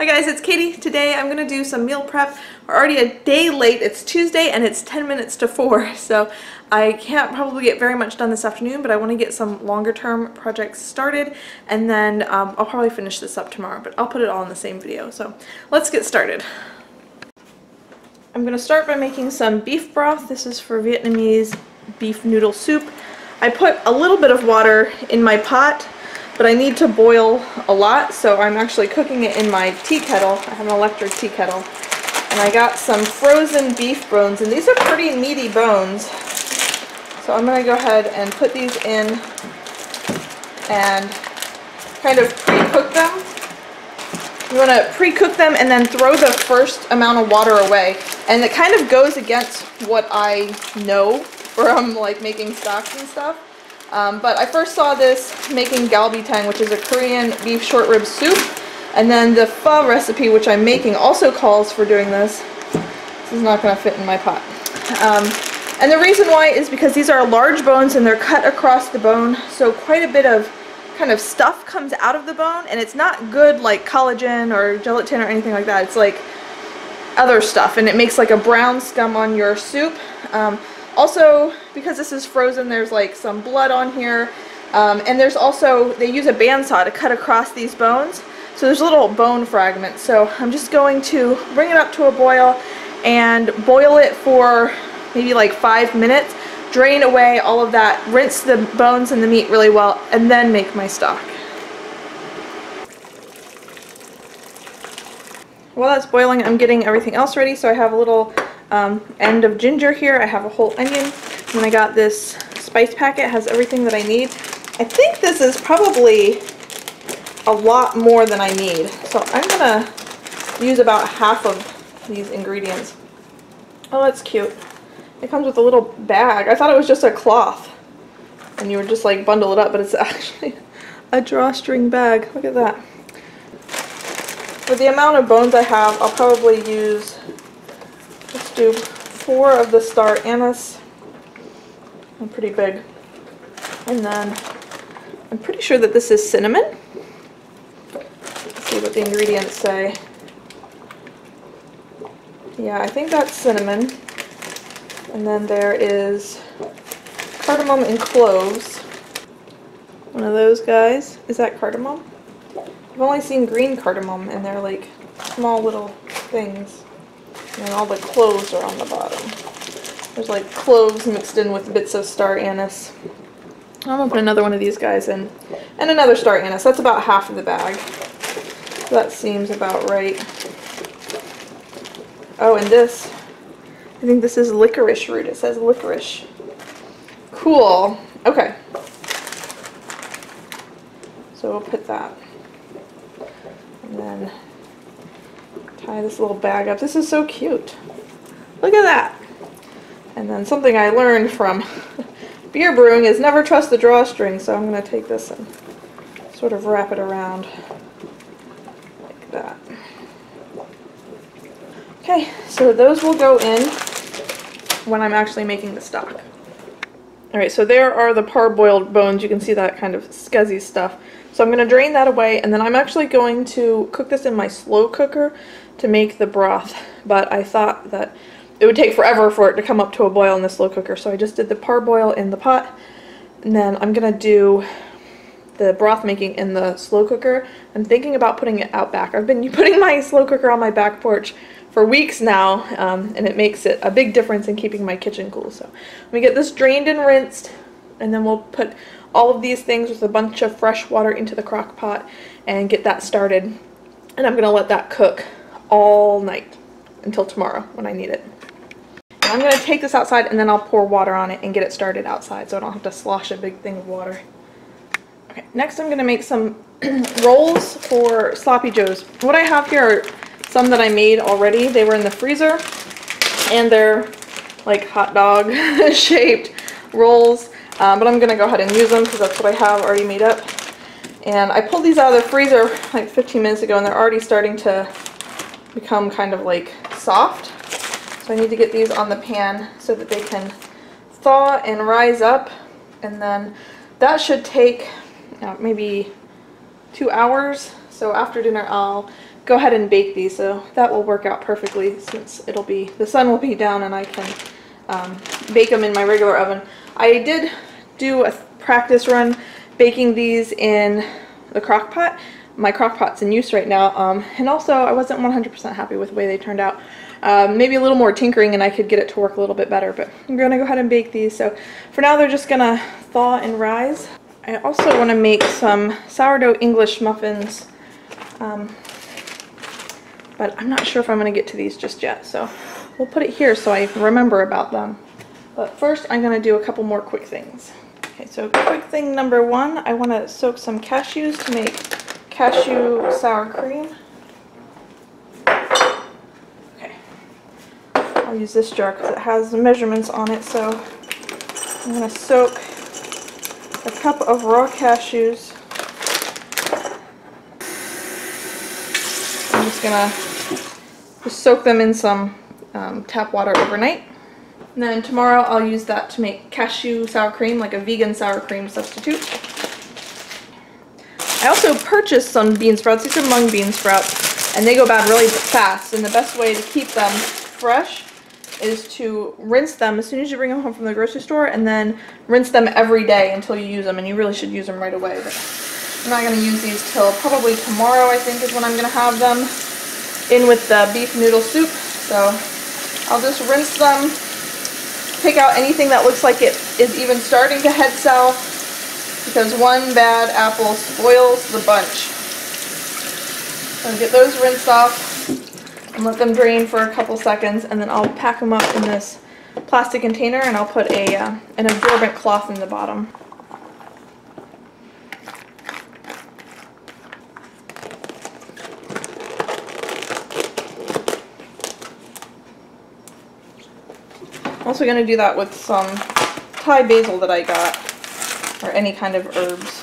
Hi guys, it's Katie. Today I'm going to do some meal prep. We're already a day late. It's Tuesday and it's 10 minutes to 4, so I can't probably get very much done this afternoon, but I want to get some longer term projects started, and then I'll probably finish this up tomorrow, but I'll put it all in the same video. So let's get started. I'm going to start by making some beef broth. This is for Vietnamese beef noodle soup. I put a little bit of water in my pot, but I need to boil a lot, so I'm actually cooking it in my tea kettle. I have an electric tea kettle. And I got some frozen beef bones, and these are pretty meaty bones. So I'm going to go ahead and put these in and kind of pre-cook them. You want to pre-cook them and then throw the first amount of water away. And it kind of goes against what I know from like making stocks and stuff. But I first saw this making galbi-tang, which is a Korean beef short rib soup, and then the pho recipe, which I'm making, also calls for doing this. This is not going to fit in my pot. And the reason why is because these are large bones and they're cut across the bone, so quite a bit of kind of stuff comes out of the bone, and it's not good like collagen or gelatin or anything like that. It's like other stuff, and it makes like a brown scum on your soup. Also, because this is frozen, there's like some blood on here, and there's also, they use a bandsaw to cut across these bones, so there's little bone fragments. So I'm just going to bring it up to a boil and boil it for maybe like 5 minutes, drain away all of that, rinse the bones and the meat really well, and then make my stock. While that's boiling, I'm getting everything else ready. So I have a little end of ginger here, I have a whole onion, and I got this spice packet. It has everything that I need. I think this is probably a lot more than I need, so I'm gonna use about half of these ingredients. Oh, that's cute. It comes with a little bag. I thought it was just a cloth and you would just like bundle it up, but it's actually a drawstring bag. Look at that. For the amount of bones I have, I'll probably use, let's do 4 of the star anise. They're pretty big. And then I'm pretty sure that this is cinnamon. Let's see what the ingredients say. Yeah, I think that's cinnamon. And then there is cardamom and cloves. One of those guys. Is that cardamom? I've only seen green cardamom, and they're like small little things. And all the cloves are on the bottom. There's like cloves mixed in with bits of star anise. I'm gonna put another one of these guys in. And another star anise. That's about half of the bag. So that seems about right. Oh, and this, I think this is licorice root. It says licorice. Cool. Okay. So we'll put that. And then tie this little bag up. This is so cute. Look at that. And then something I learned from beer brewing is never trust the drawstring, so I'm going to take this and sort of wrap it around like that. Okay, so those will go in when I'm actually making the stock. Alright, so there are the parboiled bones. You can see that kind of scuzzy stuff. So I'm going to drain that away, and then I'm actually going to cook this in my slow cooker to make the broth. But I thought that it would take forever for it to come up to a boil in the slow cooker, so I just did the parboil in the pot, and then I'm going to do the broth making in the slow cooker. I'm thinking about putting it out back. I've been putting my slow cooker on my back porch for weeks now, and it makes it a big difference in keeping my kitchen cool. So let me get this drained and rinsed, and then we'll put all of these things with a bunch of fresh water into the crock pot and get that started. And I'm going to let that cook all night until tomorrow when I need it. And I'm going to take this outside, and then I'll pour water on it and get it started outside so I don't have to slosh a big thing of water. Okay, next I'm going to make some rolls for Sloppy Joes. What I have here are some that I made already. They were in the freezer, and they're like hot dog shaped rolls, but I'm going to go ahead and use them because that's what I have already made up. And I pulled these out of the freezer like 15 minutes ago, and they're already starting to become kind of like soft. So I need to get these on the pan so that they can thaw and rise up, and then that should take maybe 2 hours. So after dinner I'll go ahead and bake these, so that will work out perfectly since the sun will be down and I can bake them in my regular oven. I did do a practice run baking these in the crock pot. My crock pot's in use right now, and also I wasn't 100% happy with the way they turned out. Maybe a little more tinkering and I could get it to work a little bit better, but I'm going to go ahead and bake these. So for now they're just going to thaw and rise. I also want to make some sourdough English muffins, but I'm not sure if I'm going to get to these just yet, so we'll put it here so I remember about them. But first I'm going to do a couple more quick things. Okay, so quick thing number one, I want to soak some cashews to make cashew sour cream. Okay, I'll use this jar because it has the measurements on it, so I'm going to soak a cup of raw cashews. I'm just going to soak them in some tap water overnight. And then tomorrow I'll use that to make cashew sour cream, like a vegan sour cream substitute. I also purchased some bean sprouts. These are mung bean sprouts, and they go bad really fast. And the best way to keep them fresh is to rinse them as soon as you bring them home from the grocery store, and then rinse them every day until you use them. And you really should use them right away. But I'm not going to use these till probably tomorrow, I think, is when I'm going to have them in with the beef noodle soup. So I'll just rinse them, pick out anything that looks like it is even starting to head south, because one bad apple spoils the bunch. So get those rinsed off and let them drain for a couple seconds, and then I'll pack them up in this plastic container and I'll put an absorbent cloth in the bottom. I'm also going to do that with some Thai basil that I got, or any kind of herbs.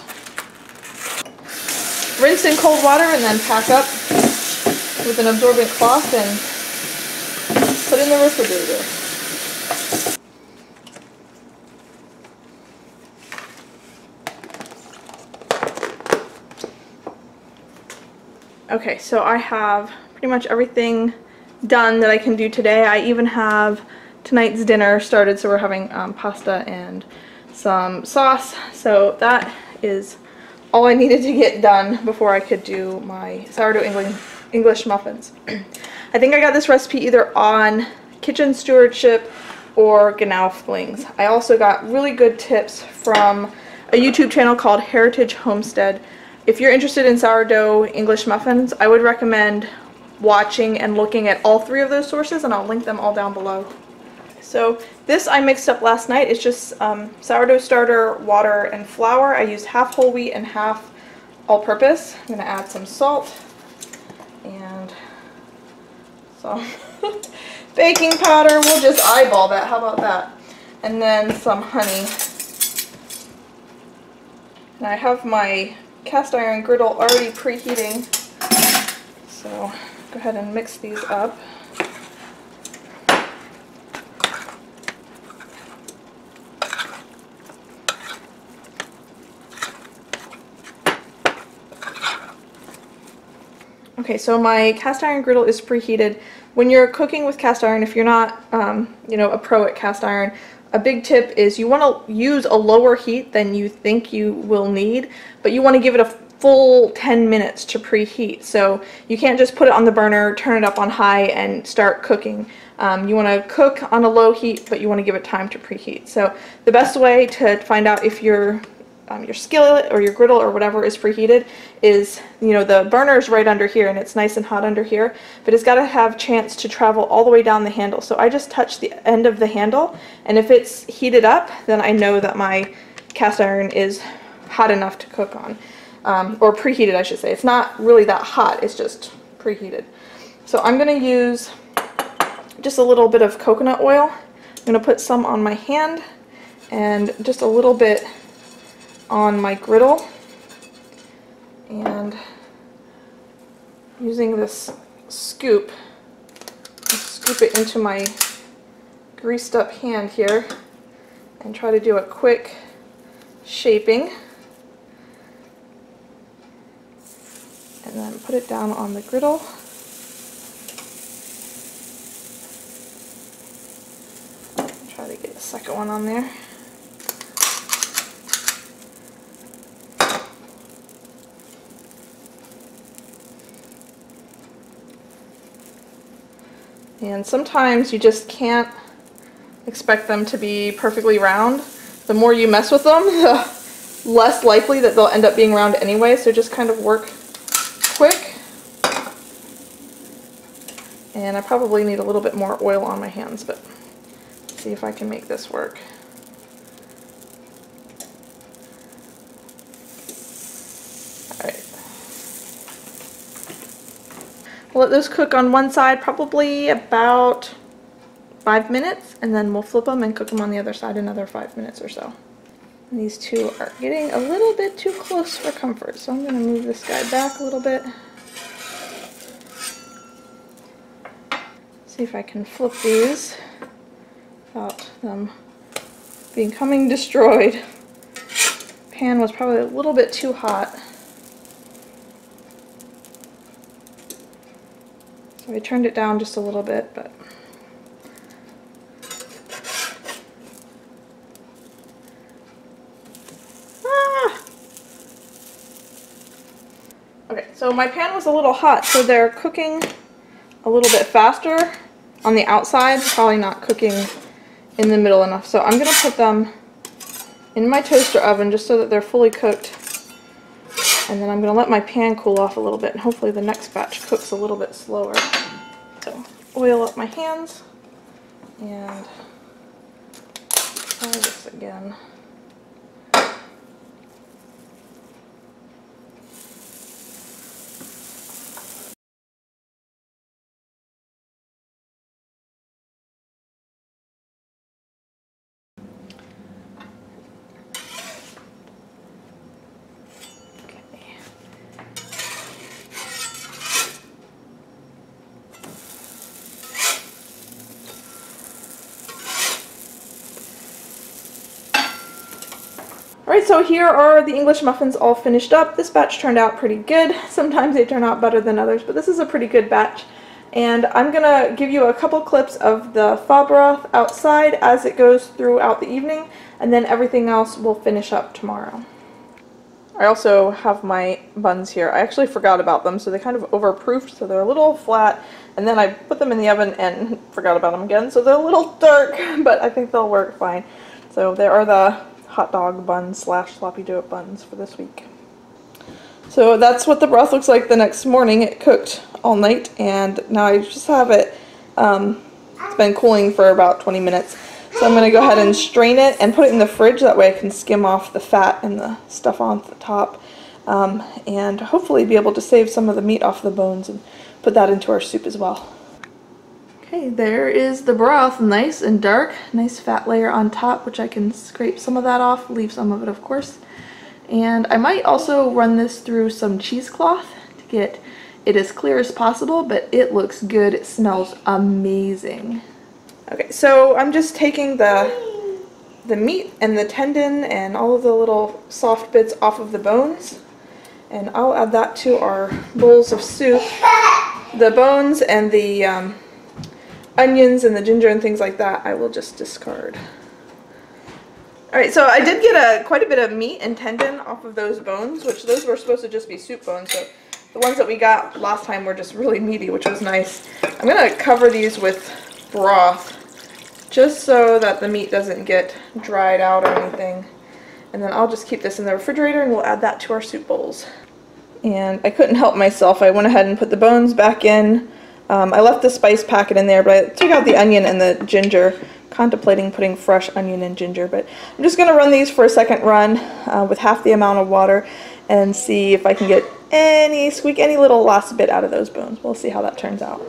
Rinse in cold water and then pack up with an absorbent cloth and put in the refrigerator. Okay, so I have pretty much everything done that I can do today. I even have tonight's dinner started, so we're having pasta and some sauce. So that is all I needed to get done before I could do my sourdough English muffins. I think I got this recipe either on Kitchen Stewardship or Genau Flings. I also got really good tips from a YouTube channel called Heritage Homestead. If you're interested in sourdough English muffins, I would recommend watching and looking at all three of those sources, and I'll link them all down below. So this I mixed up last night. It's just sourdough starter, water, and flour. I used half whole wheat and half all-purpose. I'm going to add some salt and some baking powder. We'll just eyeball that. How about that? And then some honey. And I have my cast iron griddle already preheating. So go ahead and mix these up. Okay, so my cast iron griddle is preheated. When you're cooking with cast iron, if you're not, you know, a pro at cast iron, a big tip is you want to use a lower heat than you think you will need, but you want to give it a full 10 minutes to preheat. So you can't just put it on the burner, turn it up on high, and start cooking. You want to cook on a low heat, but you want to give it time to preheat. So the best way to find out if your skillet or your griddle or whatever is preheated is, you know, the burner is right under here and it's nice and hot under here, but it's got to have a chance to travel all the way down the handle. So I just touch the end of the handle, and if it's heated up, then I know that my cast iron is hot enough to cook on, or preheated, I should say. It's not really that hot, it's just preheated. So I'm going to use just a little bit of coconut oil. I'm going to put some on my hand and just a little bit on my griddle, and using this scoop, scoop it into my greased up hand here and try to do a quick shaping, and then and put it down on the griddle. Try to get a second one on there. And sometimes you just can't expect them to be perfectly round. The more you mess with them, the less likely that they'll end up being round anyway, so just kind of work quick. And I probably need a little bit more oil on my hands, but let's see if I can make this work. Alright. We'll let those cook on one side probably about 5 minutes, and then we'll flip them and cook them on the other side another 5 minutes or so. And these two are getting a little bit too close for comfort, so I'm going to move this guy back a little bit. See if I can flip these without them becoming destroyed. Pan was probably a little bit too hot. So I turned it down just a little bit, but okay, so my pan was a little hot, so they're cooking a little bit faster on the outside, probably not cooking in the middle enough. So I'm going to put them in my toaster oven just so that they're fully cooked. And then I'm going to let my pan cool off a little bit, and hopefully the next batch cooks a little bit slower. So oil up my hands and try this again. Alright, so here are the English muffins all finished up. This batch turned out pretty good. Sometimes they turn out better than others, but this is a pretty good batch. And I'm going to give you a couple clips of the pho broth outside as it goes throughout the evening, and then everything else will finish up tomorrow. I also have my buns here. I actually forgot about them, so they kind of overproofed, so they're a little flat, and then I put them in the oven and forgot about them again, so they're a little dark, but I think they'll work fine. So there are the hot dog buns slash sloppy Joe buns for this week. So that's what the broth looks like the next morning. It cooked all night, and now I just have it, it's been cooling for about 20 minutes. So I'm going to go ahead and strain it and put it in the fridge, that way I can skim off the fat and the stuff on the top, and hopefully be able to save some of the meat off the bones and put that into our soup as well. Okay, there is the broth, nice and dark, nice fat layer on top, which I can scrape some of that off, leave some of it of course. And I might also run this through some cheesecloth to get it as clear as possible, but it looks good, it smells amazing. Okay, so I'm just taking the meat and the tendon and all of the little soft bits off of the bones, and I'll add that to our bowls of soup. The bones and the onions and the ginger and things like that I will just discard. Alright, so I did get quite a bit of meat and tendon off of those bones, which those were supposed to just be soup bones, so the ones that we got last time were just really meaty, which was nice. I'm going to cover these with broth just so that the meat doesn't get dried out or anything, and then I'll just keep this in the refrigerator and we'll add that to our soup bowls. And I couldn't help myself, I went ahead and put the bones back in. I left the spice packet in there, but I took out the onion and the ginger, contemplating putting fresh onion and ginger, but I'm just going to run these for a second run with half the amount of water and see if I can get squeak any little last bit out of those bones. We'll see how that turns out.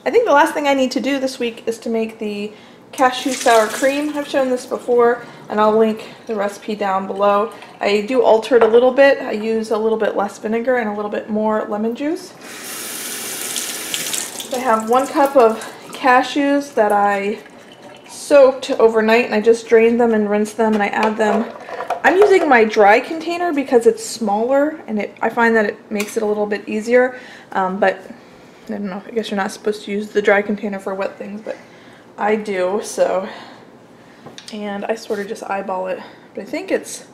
I think the last thing I need to do this week is to make the cashew sour cream. I've shown this before, and I'll link the recipe down below. I do alter it a little bit. I use a little bit less vinegar and a little bit more lemon juice. I have 1 cup of cashews that I soaked overnight, and I just drained them and rinsed them, and I add them I'm using my dry container because it's smaller and I find that it makes it a little bit easier, but I don't know, I guess you're not supposed to use the dry container for wet things, but I do, so, and I sort of just eyeball it, but I think it's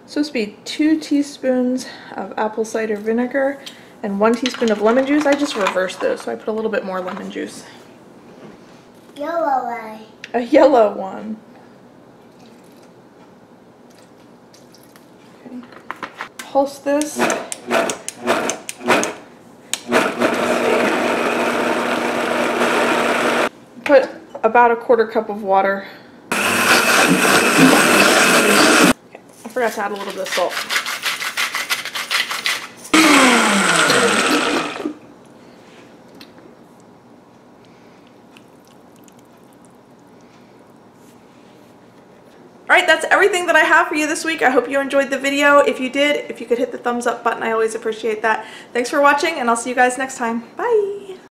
supposed to be 2 teaspoons of apple cider vinegar and 1 teaspoon of lemon juice. I just reversed those, so I put a little bit more lemon juice. Yellow one. A yellow one. Okay. Pulse this. Put about a 1/4 cup of water. Okay, I forgot to add a little bit of salt. Alright, that's everything that I have for you this week. I hope you enjoyed the video. If you did, if you could hit the thumbs up button, I always appreciate that. Thanks for watching, and I'll see you guys next time. Bye!